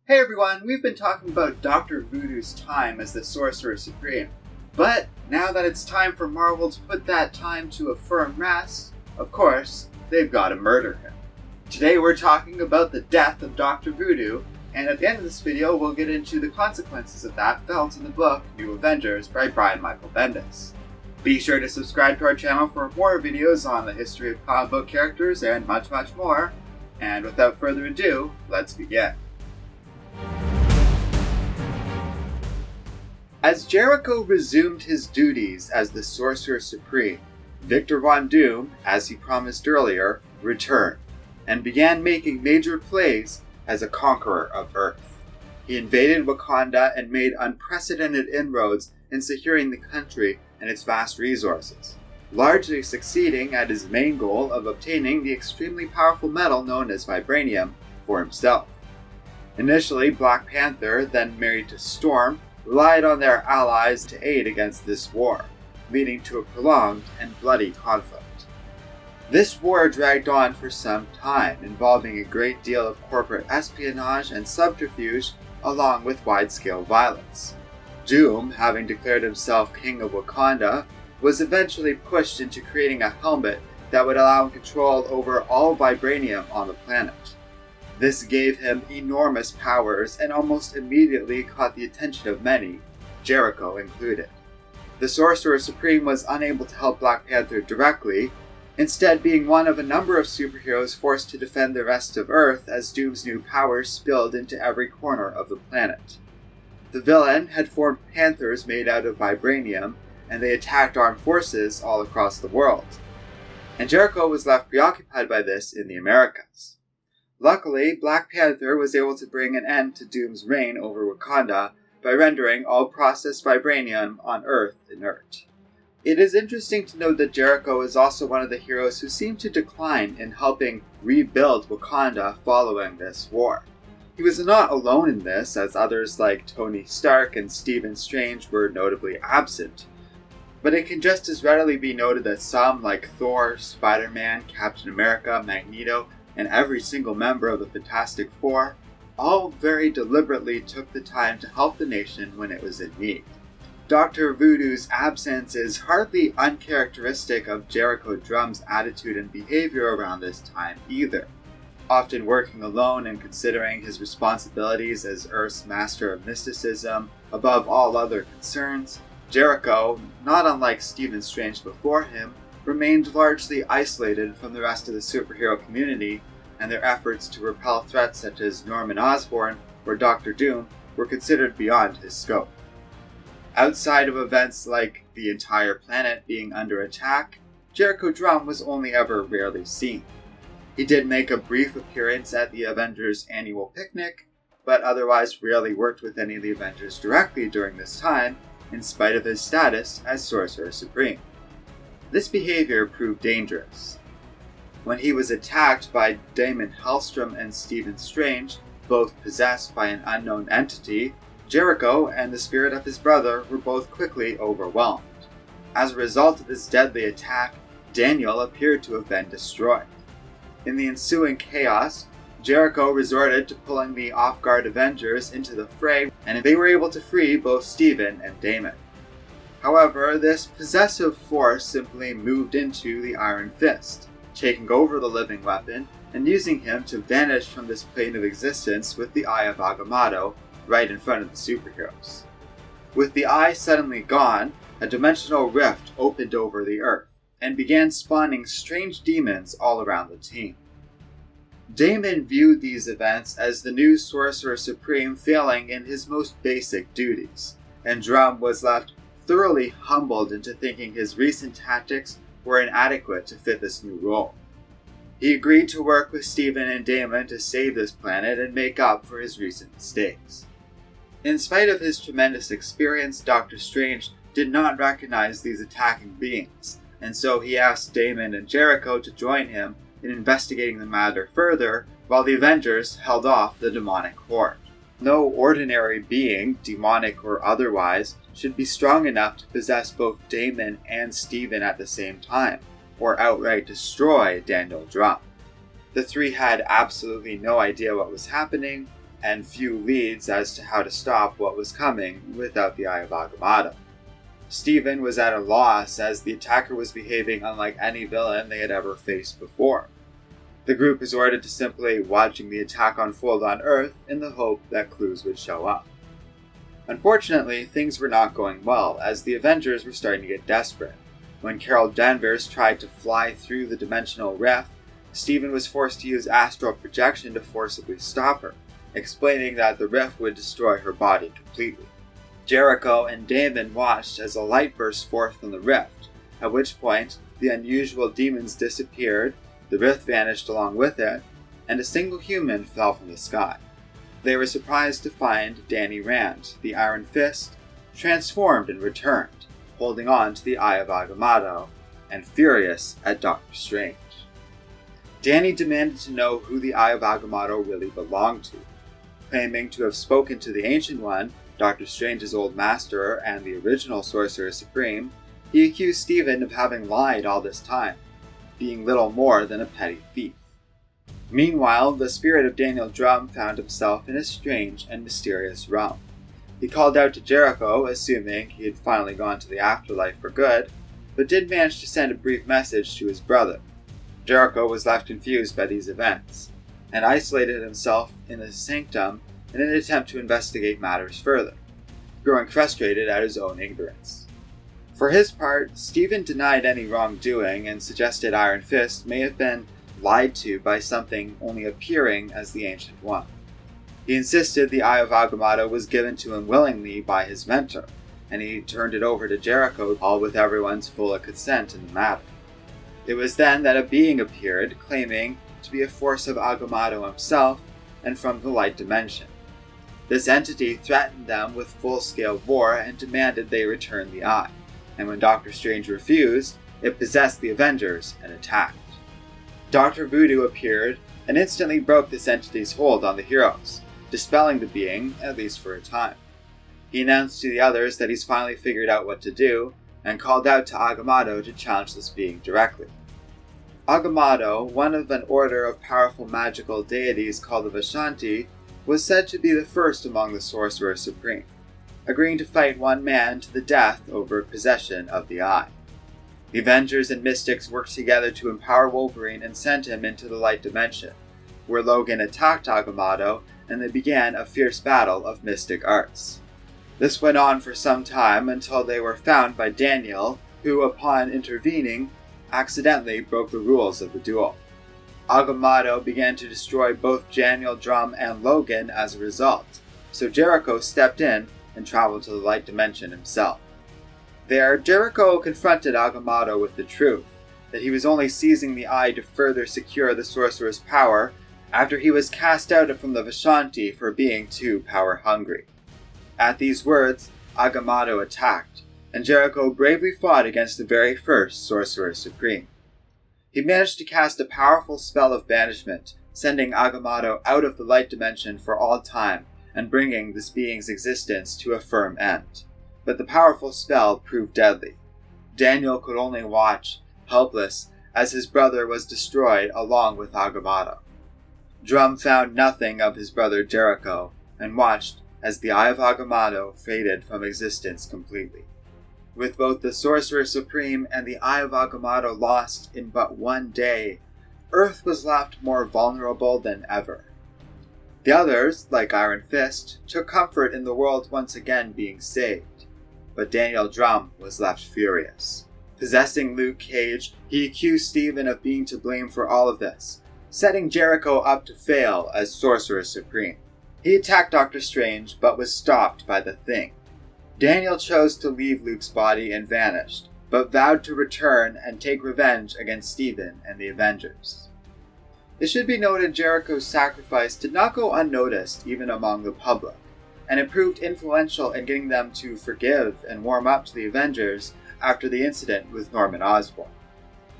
Hey everyone, we've been talking about Doctor Voodoo's time as the Sorcerer Supreme, but now that it's time for Marvel to put that time to a firm rest, of course, they've got to murder him. Today we're talking about the death of Dr. Voodoo, and at the end of this video we'll get into the consequences of that felt in the book New Avengers by Brian Michael Bendis. Be sure to subscribe to our channel for more videos on the history of comic book characters and much more, and without further ado, let's begin. As Jericho resumed his duties as the Sorcerer Supreme, Victor Von Doom, as he promised earlier, returned, and began making major plays as a conqueror of Earth. He invaded Wakanda and made unprecedented inroads in securing the country and its vast resources, largely succeeding at his main goal of obtaining the extremely powerful metal known as vibranium for himself. Initially, Black Panther, then married to Storm, relied on their allies to aid against this war, leading to a prolonged and bloody conflict. This war dragged on for some time, involving a great deal of corporate espionage and subterfuge, along with wide-scale violence. Doom, having declared himself King of Wakanda, was eventually pushed into creating a helmet that would allow him control over all vibranium on the planet. This gave him enormous powers and almost immediately caught the attention of many, Jericho included. The Sorcerer Supreme was unable to help Black Panther directly, instead being one of a number of superheroes forced to defend the rest of Earth as Doom's new powers spilled into every corner of the planet. The villain had formed panthers made out of vibranium, and they attacked armed forces all across the world. And Jericho was left preoccupied by this in the Americas. Luckily, Black Panther was able to bring an end to Doom's reign over Wakanda by rendering all processed vibranium on Earth inert. It is interesting to note that Jericho is also one of the heroes who seemed to decline in helping rebuild Wakanda following this war. He was not alone in this, as others like Tony Stark and Stephen Strange were notably absent. But it can just as readily be noted that some, like Thor, Spider-Man, Captain America, Magneto, and every single member of the Fantastic Four, all very deliberately took the time to help the nation when it was in need. Dr. Voodoo's absence is hardly uncharacteristic of Jericho Drumm's attitude and behavior around this time either. Often working alone and considering his responsibilities as Earth's master of mysticism above all other concerns, Jericho, not unlike Stephen Strange before him, remained largely isolated from the rest of the superhero community, and their efforts to repel threats such as Norman Osborn or Doctor Doom were considered beyond his scope. Outside of events like the entire planet being under attack, Jericho Drumm was only ever rarely seen. He did make a brief appearance at the Avengers' annual picnic, but otherwise rarely worked with any of the Avengers directly during this time, in spite of his status as Sorcerer Supreme. This behavior proved dangerous. When he was attacked by Damon Hellstrom and Stephen Strange, both possessed by an unknown entity, Jericho and the spirit of his brother were both quickly overwhelmed. As a result of this deadly attack, Daniel appeared to have been destroyed. In the ensuing chaos, Jericho resorted to pulling the off-guard Avengers into the fray, and they were able to free both Stephen and Damon. However, this possessive force simply moved into the Iron Fist, taking over the living weapon and using him to vanish from this plane of existence with the Eye of Agamatto right in front of the superheroes. With the eye suddenly gone, a dimensional rift opened over the Earth and began spawning strange demons all around the team. Damon viewed these events as the new Sorcerer Supreme failing in his most basic duties, and Drumm was left thoroughly humbled into thinking his recent tactics were inadequate to fit this new role. He agreed to work with Stephen and Damon to save this planet and make up for his recent mistakes. In spite of his tremendous experience, Doctor Strange did not recognize these attacking beings, and so he asked Damon and Jericho to join him in investigating the matter further while the Avengers held off the demonic horde. No ordinary being, demonic or otherwise, should be strong enough to possess both Damon and Stephen at the same time, or outright destroy Daniel Drumm. The three had absolutely no idea what was happening, and few leads as to how to stop what was coming without the Eye of Agamatto. Stephen was at a loss as the attacker was behaving unlike any villain they had ever faced before. The group resorted to simply watching the attack unfold on Earth in the hope that clues would show up. Unfortunately, things were not going well as the Avengers were starting to get desperate. When Carol Danvers tried to fly through the dimensional rift, Stephen was forced to use astral projection to forcibly stop her, explaining that the rift would destroy her body completely. Jericho and Damon watched as a light burst forth from the rift, at which point the unusual demons disappeared, the rift vanished along with it, and a single human fell from the sky. They were surprised to find Danny Rand, the Iron Fist, transformed and returned, holding on to the Eye of Agamatto, and furious at Doctor Strange. Danny demanded to know who the Eye of Agamatto really belonged to. Claiming to have spoken to the Ancient One, Doctor Strange's old master and the original Sorcerer Supreme, he accused Stephen of having lied all this time, being little more than a petty thief. Meanwhile, the spirit of Daniel Drumm found himself in a strange and mysterious realm. He called out to Jericho, assuming he had finally gone to the afterlife for good, but did manage to send a brief message to his brother. Jericho was left confused by these events, and isolated himself in the sanctum in an attempt to investigate matters further, growing frustrated at his own ignorance. For his part, Stephen denied any wrongdoing and suggested Iron Fist may have been lied to by something only appearing as the Ancient One. He insisted the Eye of Agamatto was given to him willingly by his mentor, and he turned it over to Jericho, all with everyone's full consent in the matter. It was then that a being appeared, claiming to be a force of Agamatto himself and from the light dimension. This entity threatened them with full-scale war and demanded they return the eye, and when Doctor Strange refused, it possessed the Avengers and attacked. Dr. Voodoo appeared and instantly broke this entity's hold on the heroes, dispelling the being, at least for a time. He announced to the others that he's finally figured out what to do, and called out to Agamatto to challenge this being directly. Agamatto, one of an order of powerful magical deities called the Vishanti, was said to be the first among the Sorcerer Supreme, agreeing to fight one man to the death over possession of the eye. The Avengers and Mystics worked together to empower Wolverine and send him into the light dimension, where Logan attacked Agamatto and they began a fierce battle of mystic arts. This went on for some time until they were found by Daniel, who, upon intervening, accidentally broke the rules of the duel. Agamatto began to destroy both Jericho Drumm and Logan as a result, so Jericho stepped in and traveled to the light dimension himself. There, Jericho confronted Agamatto with the truth, that he was only seizing the eye to further secure the sorcerer's power after he was cast out from the Vishanti for being too power-hungry. At these words, Agamatto attacked, and Jericho bravely fought against the very first Sorcerer Supreme. He managed to cast a powerful spell of banishment, sending Agamatto out of the light dimension for all time and bringing this being's existence to a firm end. But the powerful spell proved deadly. Daniel could only watch, helpless, as his brother was destroyed along with Agamatto. Drumm found nothing of his brother Jericho and watched as the Eye of Agamatto faded from existence completely. With both the Sorcerer Supreme and the Eye of Agamatto lost in but one day, Earth was left more vulnerable than ever. The others, like Iron Fist, took comfort in the world once again being saved, but Daniel Drumm was left furious. Possessing Luke Cage, he accused Stephen of being to blame for all of this, setting Jericho up to fail as Sorcerer Supreme. He attacked Doctor Strange, but was stopped by the Thing. Daniel chose to leave Luke's body and vanished, but vowed to return and take revenge against Stephen and the Avengers. It should be noted Jericho's sacrifice did not go unnoticed even among the public, and it proved influential in getting them to forgive and warm up to the Avengers after the incident with Norman Osborn,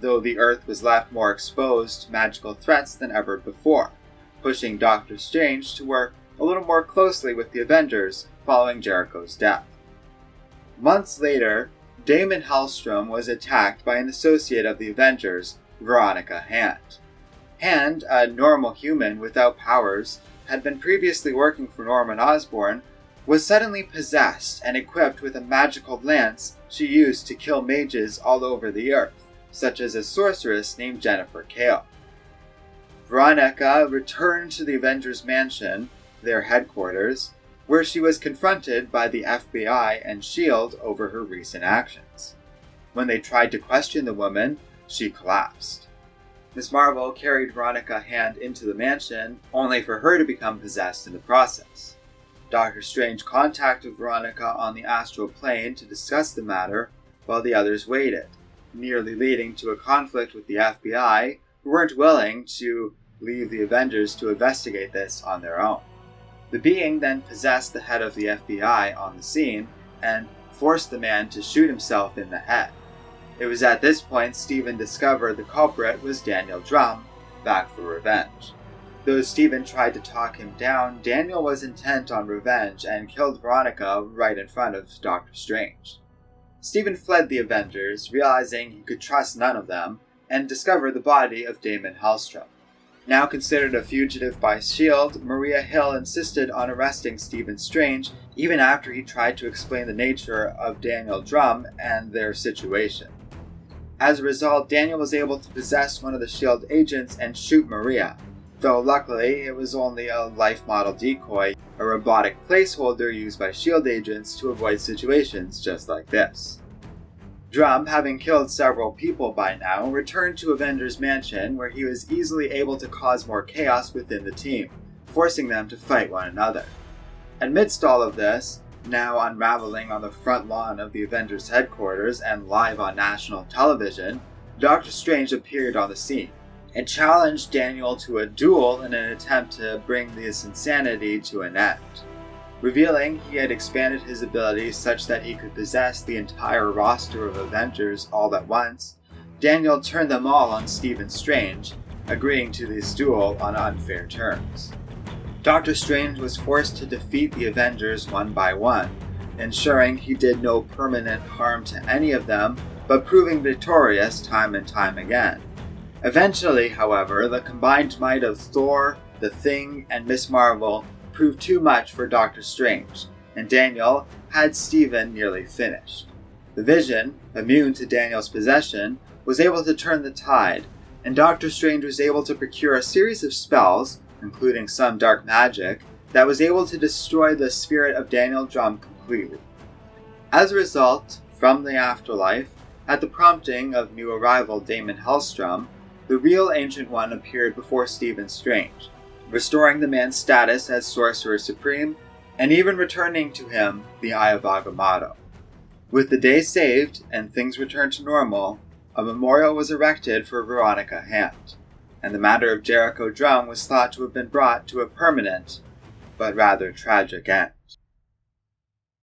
though the Earth was left more exposed to magical threats than ever before, pushing Doctor Strange to work a little more closely with the Avengers following Jericho's death. Months later, Damon Hellstrom was attacked by an associate of the Avengers, Veronica Hand. Hand, a normal human without powers, had been previously working for Norman Osborn, was suddenly possessed and equipped with a magical lance she used to kill mages all over the earth, such as a sorceress named Jennifer Kale. Veronica returned to the Avengers Mansion, their headquarters, where she was confronted by the FBI and S.H.I.E.L.D. over her recent actions. When they tried to question the woman, she collapsed. Ms. Marvel carried Veronica Hand into the mansion, only for her to become possessed in the process. Doctor Strange contacted Veronica on the astral plane to discuss the matter, while the others waited, nearly leading to a conflict with the FBI, who weren't willing to leave the Avengers to investigate this on their own. The being then possessed the head of the FBI on the scene, and forced the man to shoot himself in the head. It was at this point Stephen discovered the culprit was Daniel Drumm, back for revenge. Though Stephen tried to talk him down, Daniel was intent on revenge and killed Veronica right in front of Doctor Strange. Stephen fled the Avengers, realizing he could trust none of them, and discovered the body of Damon Hellstrom. Now considered a fugitive by S.H.I.E.L.D., Maria Hill insisted on arresting Stephen Strange, even after he tried to explain the nature of Daniel Drumm and their situation. As a result, Daniel was able to possess one of the S.H.I.E.L.D. agents and shoot Maria, though luckily it was only a life model decoy, a robotic placeholder used by S.H.I.E.L.D. agents to avoid situations just like this. Drumm, having killed several people by now, returned to Avengers Mansion, where he was easily able to cause more chaos within the team, forcing them to fight one another. Amidst all of this, now unraveling on the front lawn of the Avengers headquarters and live on national television, Doctor Strange appeared on the scene and challenged Daniel to a duel in an attempt to bring this insanity to an end. Revealing he had expanded his abilities such that he could possess the entire roster of Avengers all at once, Daniel turned them all on Stephen Strange, agreeing to this duel on unfair terms. Doctor Strange was forced to defeat the Avengers one by one, ensuring he did no permanent harm to any of them, but proving victorious time and time again. Eventually, however, the combined might of Thor, the Thing, and Ms. Marvel proved too much for Doctor Strange, and Daniel had Stephen nearly finished. The Vision, immune to Daniel's possession, was able to turn the tide, and Doctor Strange was able to procure a series of spells, including some dark magic, that was able to destroy the spirit of Daniel Drumm completely. As a result, from the afterlife, at the prompting of new arrival Damon Hellstrom, the real Ancient One appeared before Stephen Strange, restoring the man's status as Sorcerer Supreme, and even returning to him the Eye of Agamatto. With the day saved and things returned to normal, a memorial was erected for Veronica Hand, and the matter of Jericho Drumm was thought to have been brought to a permanent, but rather tragic end.